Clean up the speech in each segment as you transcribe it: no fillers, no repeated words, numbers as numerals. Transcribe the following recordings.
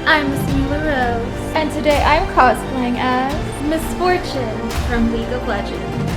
I'm Miss Rose, and today I'm cosplaying as Misfortune from League of Legends.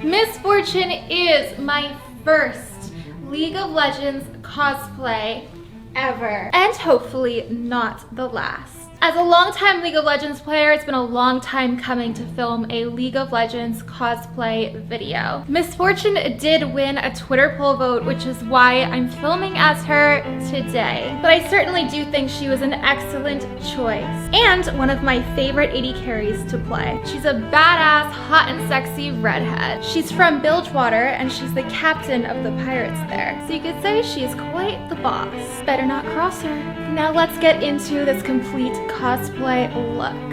Misfortune is my first League of Legends cosplay ever, and hopefully not the last. As a longtime League of Legends player, it's been a long time coming to film a League of Legends cosplay video. Misfortune did win a Twitter poll vote, which is why I'm filming as her today. But I certainly do think she was an excellent choice, and one of my favorite AD carries to play. She's a badass, hot and sexy redhead. She's from Bilgewater, and she's the captain of the pirates there. So you could say she's quite the boss. Better not cross her. Now let's get into this complete cosplay look.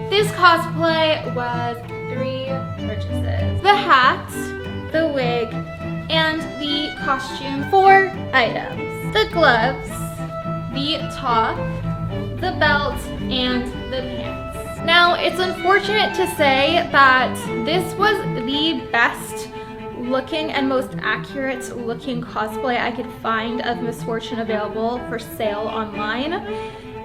This cosplay was 3 purchases. The hat, the wig, and the costume. 4 items. The gloves, the top, the belt, and the pants. Now, it's unfortunate to say that this was the best looking and most accurate looking cosplay I could find of Misfortune available for sale online,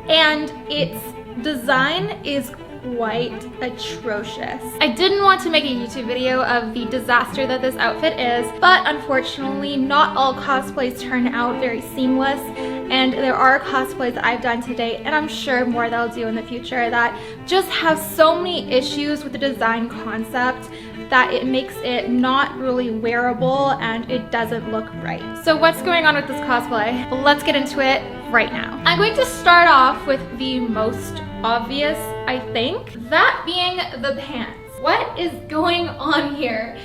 and its design is quite atrocious. I didn't want to make a YouTube video of the disaster that this outfit is, but unfortunately not all cosplays turn out very seamless, and there are cosplays that I've done to date, and I'm sure more that I'll do in the future, that just have so many issues with the design concept that it makes it not really wearable and it doesn't look right. So what's going on with this cosplay? Let's get into it right now. I'm going to start off with the most obvious, I think, that being the pants. What is going on here?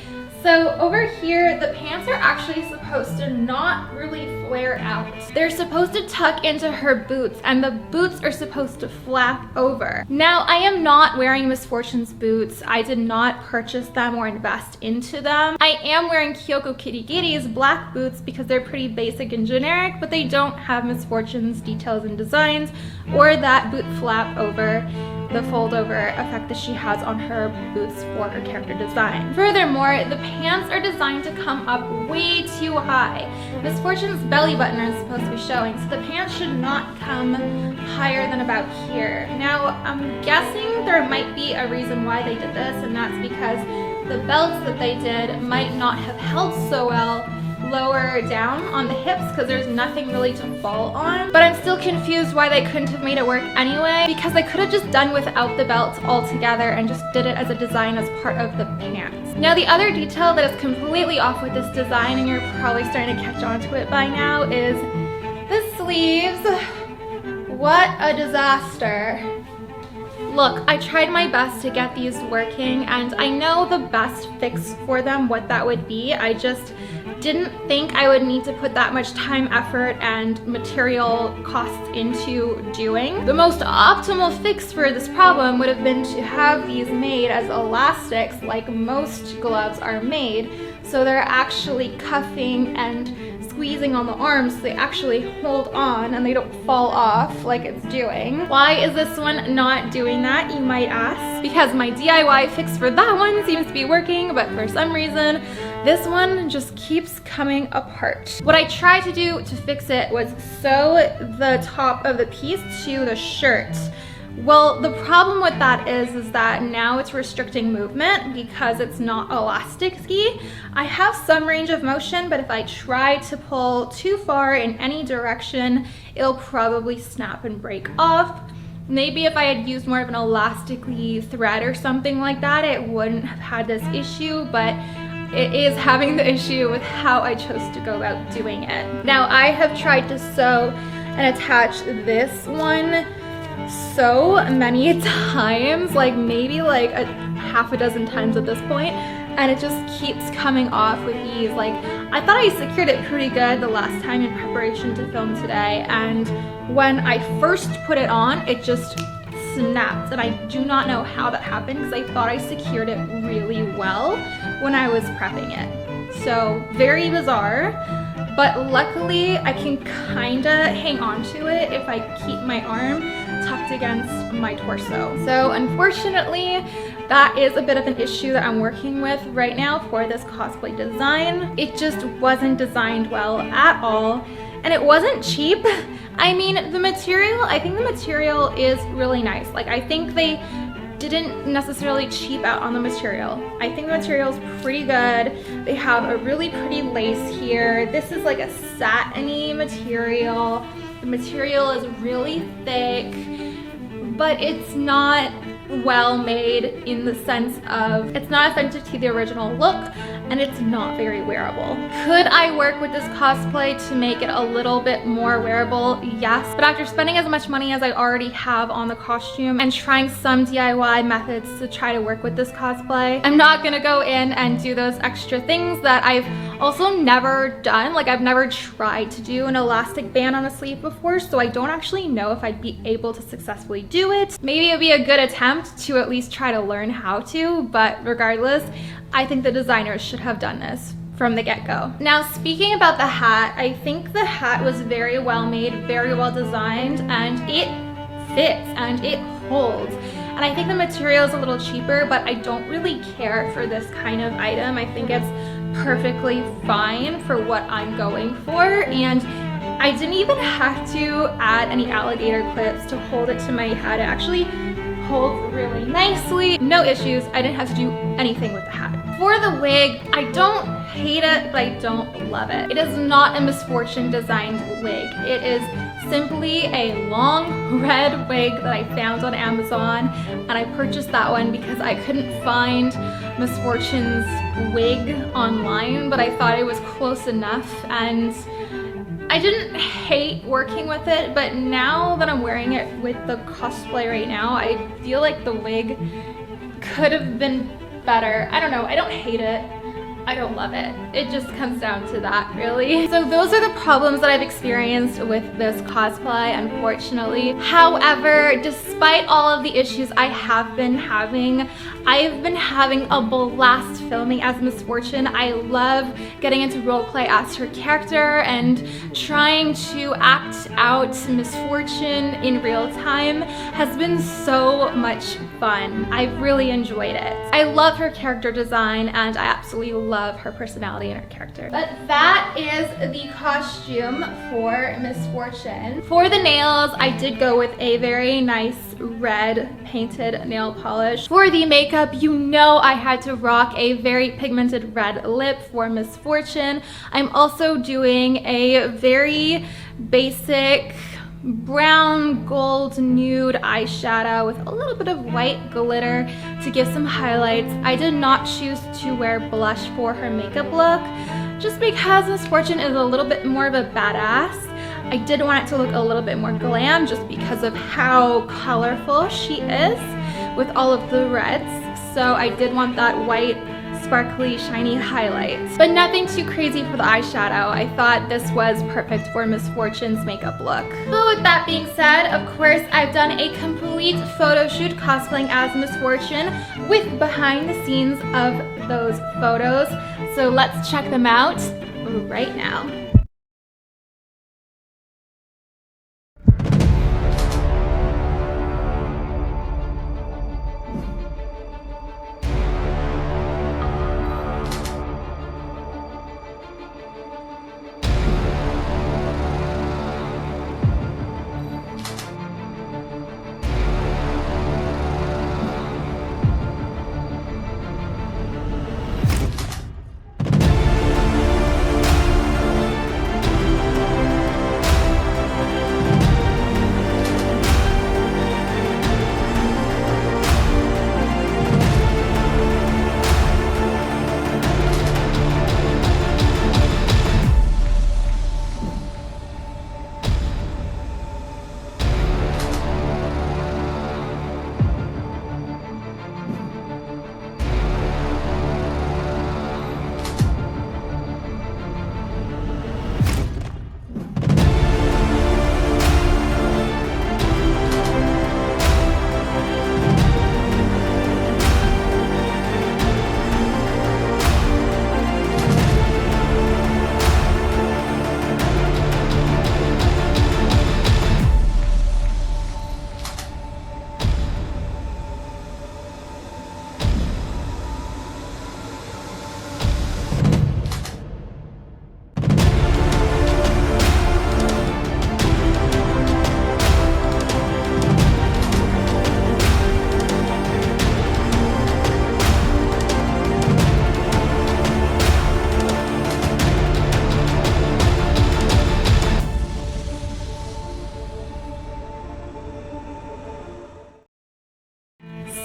So over here, the pants are actually supposed to not really flare out. They're supposed to tuck into her boots, and the boots are supposed to flap over. Now, I am not wearing Misfortune's boots. I did not purchase them or invest into them. I am wearing KYOKO KIRIGIRI's black boots because they're pretty basic and generic, but they don't have Misfortune's details and designs or that boot flap over, the fold over effect that she has on her boots for her character design. Furthermore, the pants are designed to come up way too high. Misfortune's belly button is supposed to be showing, so the pants should not come higher than about here. Now, I'm guessing there might be a reason why they did this, and that's because the belts that they did might not have held so well lower down on the hips because there's nothing really to fall on. But I'm still confused why they couldn't have made it work anyway, because they could have just done without the belts altogether and just did it as a design as part of the pants. Now, the other detail that is completely off with this design, and you're probably starting to catch on to it by now, is the sleeves. What a disaster. Look, I tried my best to get these working, and I know the best fix for them, what that would be. I just didn't think I would need to put that much time, effort, and material costs into doing. The most optimal fix for this problem would have been to have these made as elastics like most gloves are made, so they're actually cuffing and squeezing on the arms so they actually hold on and they don't fall off like it's doing. Why is this one not doing that, you might ask? Because my DIY fix for that one seems to be working, but for some reason this one just keeps coming apart. What I tried to do to fix it was sew the top of the piece to the shirt. Well, the problem with that is that now it's restricting movement because it's not elasticy. I have some range of motion, but if I try to pull too far in any direction, it'll probably snap and break off. Maybe if I had used more of an elastic-y thread or something like that, it wouldn't have had this issue, but it is having the issue with how I chose to go about doing it. Now, I have tried to sew and attach this one so many times, like maybe like a half a dozen times at this point, and it just keeps coming off with ease. Like, I thought I secured it pretty good the last time in preparation to film today, and when I first put it on, it just snapped, and I do not know how that happened because I thought I secured it really well when I was prepping it. So very bizarre, but luckily I can kinda hang on to it if I keep my arm tucked against my torso. So unfortunately, that is a bit of an issue that I'm working with right now for this cosplay design. It just wasn't designed well at all, and it wasn't cheap. I mean, the material, I think the material is really nice. Like, I think they didn't necessarily cheap out on the material. I think the material is pretty good. They have a really pretty lace here. This is like a satiny material. The material is really thick, but it's not well made in the sense of it's not authentic to the original look, and it's not very wearable. Could I work with this cosplay to make it a little bit more wearable? Yes, but after spending as much money as I already have on the costume and trying some DIY methods to try to work with this cosplay, I'm not gonna go in and do those extra things that I've also never done. Like, I've never tried to do an elastic band on a sleeve before, so I don't actually know if I'd be able to successfully do it. Maybe it'd be a good attempt to at least try to learn how to, but regardless, I think the designers should have done this from the get-go. Now, speaking about the hat, I think the hat was very well made, very well designed, and it fits and it holds. And I think the material is a little cheaper, but I don't really care for this kind of item. I think it's perfectly fine for what I'm going for, and I didn't even have to add any alligator clips to hold it to my head. It actually holds really nicely. No issues. I didn't have to do anything with the hat. For the wig, I don't hate it, but I don't love it. It is not a Misfortune designed wig. It is simply a long red wig that I found on Amazon, and I purchased that one because I couldn't find Misfortune's wig online, but I thought it was close enough, and I didn't hate working with it, but now that I'm wearing it with the cosplay right now, I feel like the wig could have been better. I don't know, I don't hate it. I don't love it. It just comes down to that, really. So those are the problems that I've experienced with this cosplay, unfortunately. However, despite all of the issues I have been having, I've been having a blast filming as Misfortune. I love getting into roleplay as her character and trying to act out Misfortune in real time has been so much fun. I've really enjoyed it. I love her character design, and I absolutely love her personality and her character. But that is the costume for Misfortune. For the nails, I did go with a very nice red painted nail polish. For the makeup, you know I had to rock a very pigmented red lip for Misfortune. I'm also doing a very basic brown gold nude eyeshadow with a little bit of white glitter to give some highlights. I did not choose to wear blush for her makeup look just because Misfortune is a little bit more of a badass. I did want it to look a little bit more glam just because of how colorful she is with all of the reds. So I did want that white sparkly, shiny highlights, but nothing too crazy for the eyeshadow. I thought this was perfect for Misfortune's makeup look. So with that being said, of course, I've done a complete photo shoot cosplaying as Misfortune with behind the scenes of those photos. So let's check them out right now.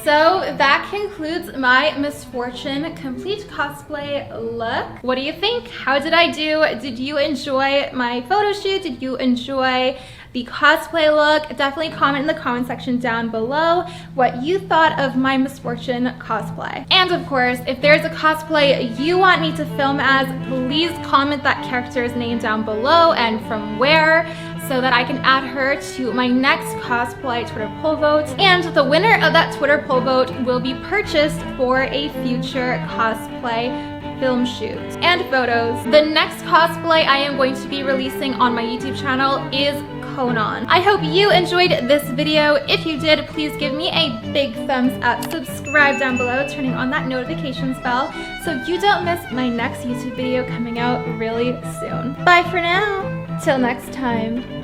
so that concludes my Misfortune complete cosplay look. What do you think? How did I do? Did you enjoy my photo shoot? Did you enjoy the cosplay look? Definitely comment in the comment section down below what you thought of my Misfortune cosplay. And of course, if there's a cosplay you want me to film as, please comment that character's name down below and from where, so that I can add her to my next cosplay Twitter poll vote. And the winner of that Twitter poll vote will be purchased for a future cosplay film shoot and photos. The next cosplay I am going to be releasing on my YouTube channel is Konan. I hope you enjoyed this video. If you did, please give me a big thumbs up, subscribe down below, turning on that notifications bell so you don't miss my next YouTube video coming out really soon. Bye for now. Till next time.